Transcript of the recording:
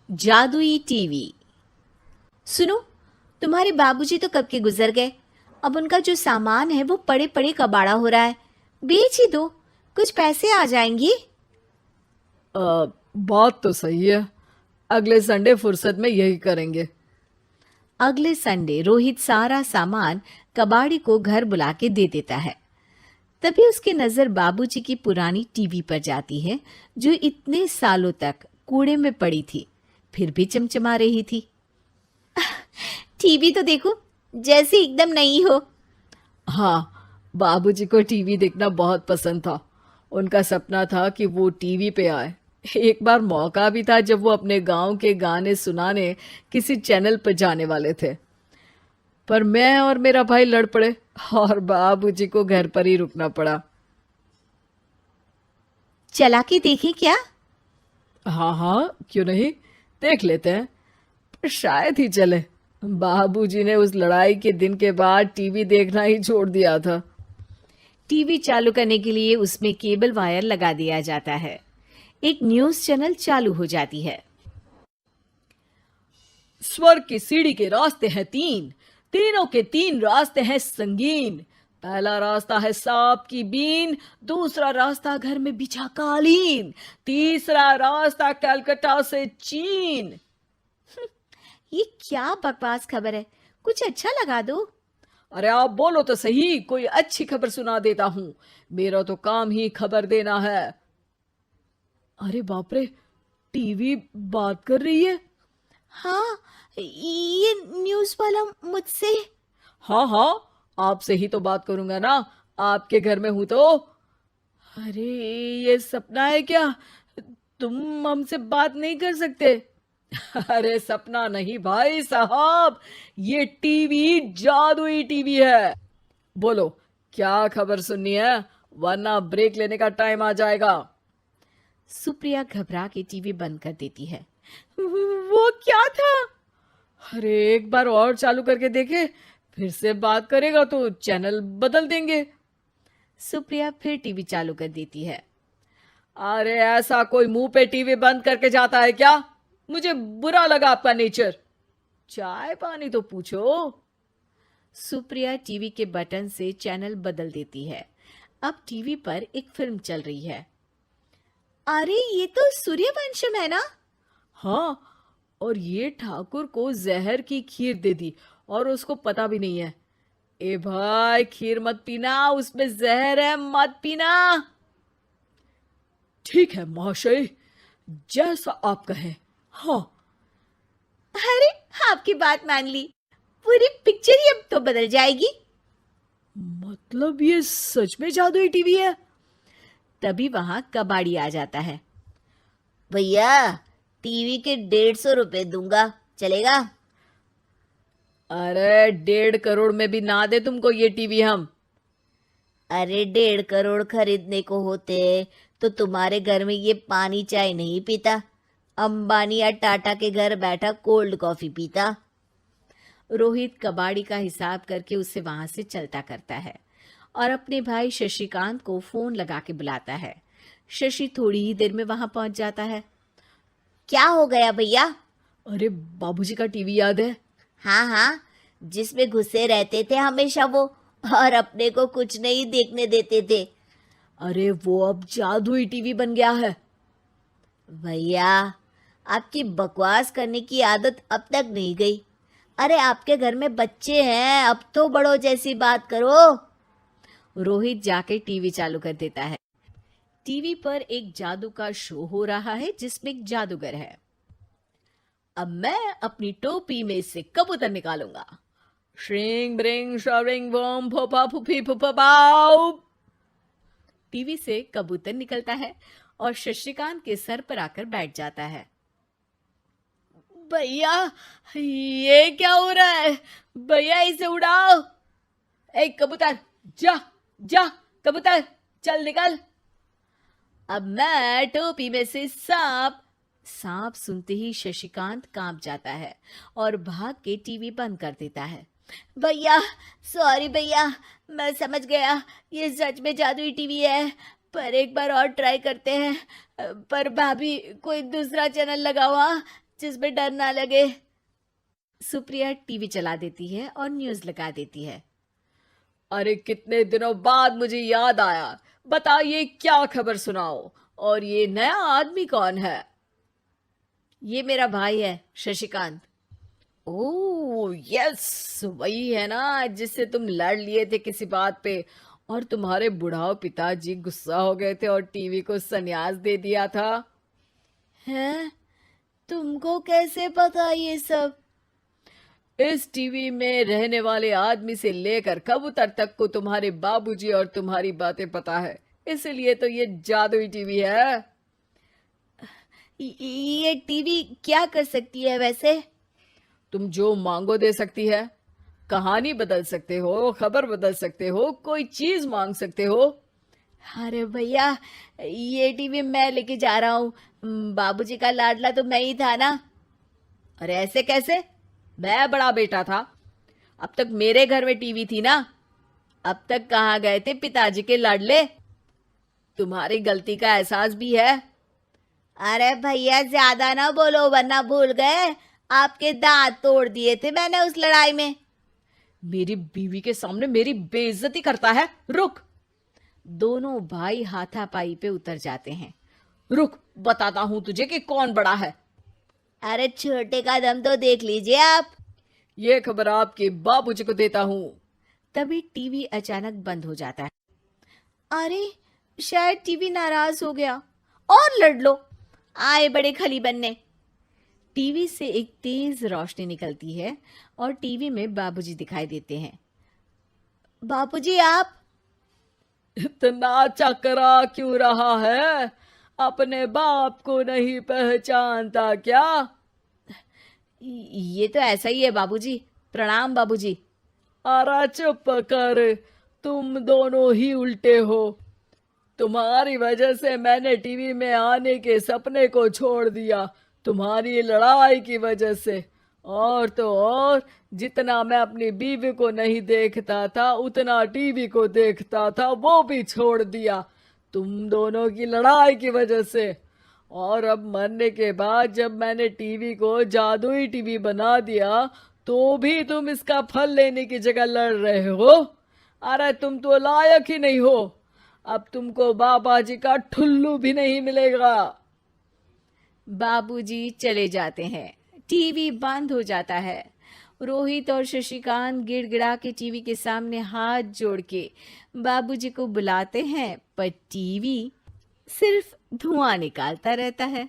जादुई टीवी। सुनो, तुम्हारे बाबूजी तो कब के गुजर गए। अब उनका जो सामान है वो पड़े पड़े कबाड़ा हो रहा है। बेच ही दो, कुछ पैसे आ जाएंगी। बात तो सही है। अगले संडे फुर्सत में यही करेंगे। अगले संडे रोहित सारा सामान कबाड़ी को घर बुला के दे देता है। तभी उसकी नजर बाबूजी की पुरानी टीवी पर जाती है, जो इतने सालों तक कूड़े में पड़ी थी, फिर भी चमचमा रही थी। टीवी तो देखो, जैसे एकदम नई हो। हाँ, बाबूजी को टीवी देखना बहुत पसंद था। उनका सपना था कि वो टीवी पे आए। एक बार मौका भी था जब वो अपने गांव के गाने सुनाने किसी चैनल पर जाने वाले थे, पर मैं और मेरा भाई लड़ पड़े और बाबूजी को घर पर ही रुकना पड़ा। चला के देखें क्या? हाँ हाँ, क्यों नहीं, देख लेते हैं। पर शायद ही चले। बाबूजी ने उस लड़ाई के दिन के बाद टीवी देखना ही छोड़ दिया था। टीवी चालू करने के लिए उसमें केबल वायर लगा दिया जाता है। एक न्यूज चैनल चालू हो जाती है। स्वर्ग की सीढ़ी के रास्ते हैं तीन, तीनों के तीन रास्ते हैं संगीन। पहला रास्ता है सांप की बीन, दूसरा रास्ता घर में बिछा कालीन, तीसरा रास्ता कलकत्ता से चीन। ये क्या बकवास खबर है, कुछ अच्छा लगा दो। अरे आप बोलो तो सही, कोई अच्छी खबर सुना देता हूं। मेरा तो काम ही खबर देना है। अरे बाप रे, टीवी बात कर रही है। हाँ, ये न्यूज वाला मुझसे। हाँ हाँ, आपसे ही तो बात करूंगा ना, आपके घर में हूं तो। अरे, ये सपना है क्या? तुम हमसे बात नहीं कर सकते? अरे सपना नहीं भाई साहब, ये टीवी जादुई टीवी है। बोलो, क्या खबर सुननी है, वरना ब्रेक लेने का टाइम आ जाएगा। सुप्रिया घबरा के टीवी बंद कर देती है। वो क्या था? अरे एक बार और चालू करके देखे, फिर से बात करेगा तो चैनल बदल देंगे। सुप्रिया फिर टीवी चालू कर देती है। अरे ऐसा कोई मुंह पे टीवी बंद करके जाता है क्या? मुझे बुरा लगा आपका नेचर। चाय पानी तो पूछो। सुप्रिया टीवी के बटन से चैनल बदल देती है। अब टीवी पर एक फिल्म चल रही है। अरे ये तो सूर्यवंशम है ना? हाँ, और ये ठाकुर को जहर की खीर दे दी और उसको पता भी नहीं है। ए भाई, खीर मत पीना, उसमें जहर है, मत पीना। ठीक है महाशय, जैसा आप कहें। हाँ। अरे, आपकी बात मान ली, पूरी पिक्चर ही अब तो बदल जाएगी। मतलब ये सच में जादुई टीवी है? तभी वहां कबाड़ी आ जाता है। भैया, टीवी के 150 रुपए दूंगा, चलेगा? अरे 1.5 करोड़ में भी ना दे तुमको ये टीवी हम। अरे 1.5 करोड़ खरीदने को होते तो तुम्हारे घर में ये पानी चाय नहीं पीता, अंबानी या टाटा के घर बैठा कोल्ड कॉफी पीता। रोहित कबाड़ी का हिसाब करके उसे वहां से चलता करता है और अपने भाई शशिकांत को फोन लगा के बुलाता है। शशि थोड़ी ही देर में वहां पहुंच जाता है। क्या हो गया भैया? अरे बाबूजी का टीवी याद है? हाँ हाँ, जिसमें घुसे रहते थे हमेशा वो, और अपने को कुछ नहीं देखने देते थे। अरे वो अब जादुई टीवी बन गया है। भैया, आपकी बकवास करने की आदत अब तक नहीं गई। अरे आपके घर में बच्चे हैं, अब तो बड़ों जैसी बात करो। रोहित जाके टीवी चालू कर देता है। टीवी पर एक जादू का शो हो रहा है जिसमें एक जादूगर है। अब मैं अपनी टोपी में से कबूतर निकालूंगा। श्रिंग ब्रिंग शरिंग बम फोपा फुफी फुफा बाउ। टीवी से कबूतर निकलता है और शशिकांत के सर पर आकर बैठ जाता है। भैया, ये क्या हो रहा है? भैया इसे उड़ाओ। ए कबूतर, जा जा, कबूतर चल निकल। अब मैं टोपी में से सांप। सांप सुनते ही शशिकांत कांप जाता है और भाग के टीवी बंद कर देता है। भैया, सॉरी भैया, मैं समझ गया ये सच में जादुई टीवी है, पर एक बार और ट्राई करते हैं। पर भाभी, कोई दूसरा चैनल लगाओ। हाँ, जिसमें डर ना लगे। सुप्रिया टीवी चला देती है और न्यूज लगा देती है। अरे कितने दिनों बाद मुझे याद आया, बताइए क्या खबर सुनाओ। और ये नया आदमी कौन है? ये मेरा भाई है शशिकांत। ओह यस, वही है ना जिससे तुम लड़ लिए थे किसी बात पे, और तुम्हारे बुढ़ाओ पिताजी गुस्सा हो गए थे और टीवी को संन्यास दे दिया था। हैं? तुमको कैसे पता ये सब? इस टीवी में रहने वाले आदमी से लेकर कबूतर तक को तुम्हारे बाबूजी और तुम्हारी बातें पता है, इसलिए तो ये जादुई टीवी है। ये टीवी क्या कर सकती है वैसे? तुम जो मांगो दे सकती है, कहानी बदल सकते हो, खबर बदल सकते हो, कोई चीज मांग सकते हो। अरे भैया, ये टीवी मैं लेके जा रहा हूँ। बाबूजी का लाडला तो मैं ही था ना। अरे ऐसे कैसे? मैं बड़ा बेटा था, अब तक मेरे घर में टीवी थी ना। अब तक कहाँ गए थे पिताजी के लाडले? तुम्हारी गलती का एहसास भी है। अरे भैया, ज्यादा ना बोलो वरना भूल गए आपके दांत तोड़ दिए थे मैंने उस लड़ाई में। मेरी बीवी के सामने मेरी बेइज्जती करता है। रुक दोनों भाई हाथापाई पे उतर जाते हैं। रुक, बताता हूं तुझे कि कौन बड़ा है। अरे छोटे का दम तो देख लीजिए आप। ये खबर आपके बाबूजी को देता हूं। तभी टीवी अचानक बंद हो जाता है। अरे शायद टीवी नाराज हो गया। और लड़ लो, आए बड़े खली बनने। टीवी से एक तेज रोशनी निकलती है और टीवी में बाबूजी दिखाई देते हैं। बापूजी आप? इतना चकरा क्यों रहा है? अपने बाप को नहीं पहचानता क्या? ये तो ऐसा ही है बाबूजी। प्रणाम बाबूजी। अरे चुप कर, तुम दोनों ही उल्टे हो। तुम्हारी वजह से मैंने टीवी में आने के सपने को छोड़ दिया, तुम्हारी लड़ाई की वजह से। और तो और, जितना मैं अपनी बीवी को नहीं देखता था उतना टीवी को देखता था, वो भी छोड़ दिया तुम दोनों की लड़ाई की वजह से। और अब मरने के बाद जब मैंने टीवी को जादुई टीवी बना दिया तो भी तुम इसका फल लेने की जगह लड़ रहे हो। अरे तुम तो लायक ही नहीं हो, अब तुमको बाबा जी का ठुल्लू भी नहीं मिलेगा। बाबूजी चले जाते हैं। टीवी बंद हो जाता है। रोहित और शशिकांत गिड़गिड़ा के टीवी के सामने हाथ जोड़ के बाबूजी को बुलाते हैं, पर टीवी सिर्फ धुआं निकालता रहता है।